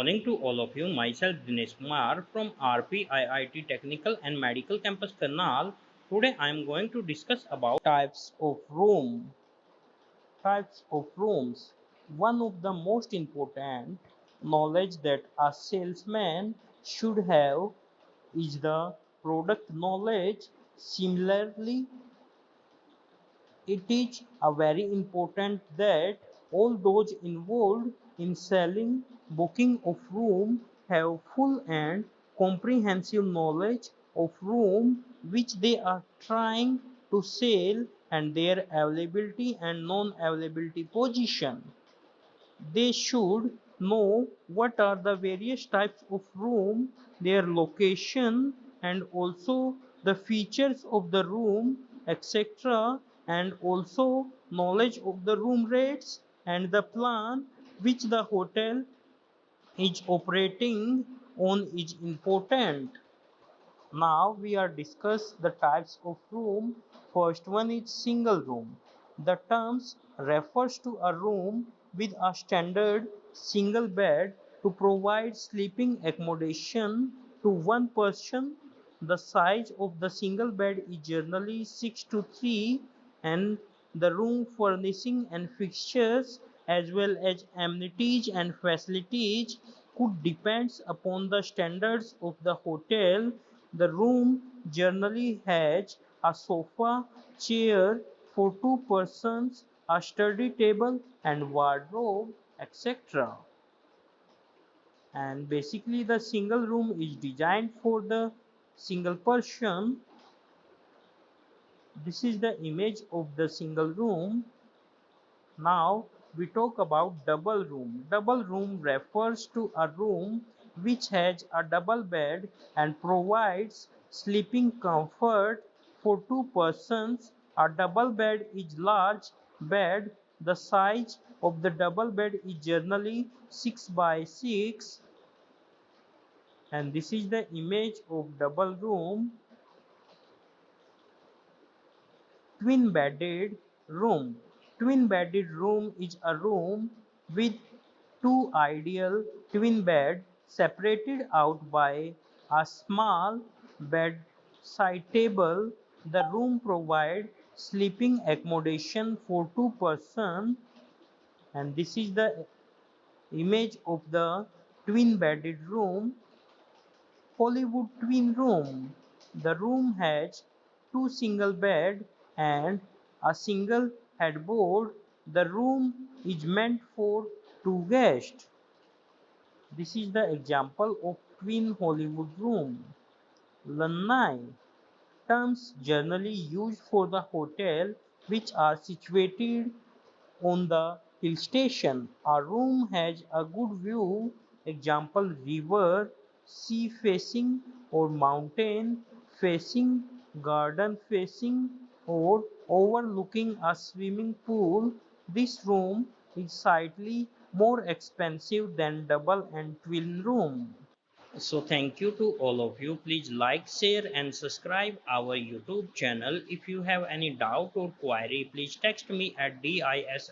morning to all of you. Myself Dinesh Kumar from RPIIT Technical and Medical Campus Karnal. Today I am going to discuss about types of room. Types of rooms. One of the most important knowledge that a salesman should have is the product knowledge. Similarly, it is a very important that all those involved in selling, booking of room have full and comprehensive knowledge of room which they are trying to sell and their availability and non-availability position. They should know what are the various types of room, their location, and also the features of the room, etc., and also knowledge of the room rates and the plan which the hotel is operating on is important. Now we are discuss the types of room. First one is single room. The terms refers to a room with a standard single bed to provide sleeping accommodation to one person. The size of the single bed is generally 6 to 3 and the room furnishing and fixtures as well as amenities and facilities could depends upon the standards of the hotel. The room generally has a sofa, chair for two persons, a study table and wardrobe, etc. And basically the single room is designed for the single person. This is the image of the single room. Now we talk about double room. Double room refers to a room which has a double bed and provides sleeping comfort for two persons. A double bed is large bed. The size of the double bed is generally 6 by 6 and this is the image of double room. Twin-bedded room. Twin-bedded room is a room with two ideal twin beds separated out by a small bedside table. The room provides sleeping accommodation for two persons and this is the image of the twin-bedded room. Hollywood twin room. The room has two single beds and a single headboard. The room is meant for two guests. This is the example of twin Hollywood room. Lanai. Terms generally used for the hotel which are situated on the hill station. A room has a good view, example river, sea facing or mountain facing, garden facing or overlooking a swimming pool. This room is slightly more expensive than double and twin room. So thank you to all of you. Please like, share and subscribe our YouTube channel. If you have any doubt or query, please text me at dis@rpiit.com.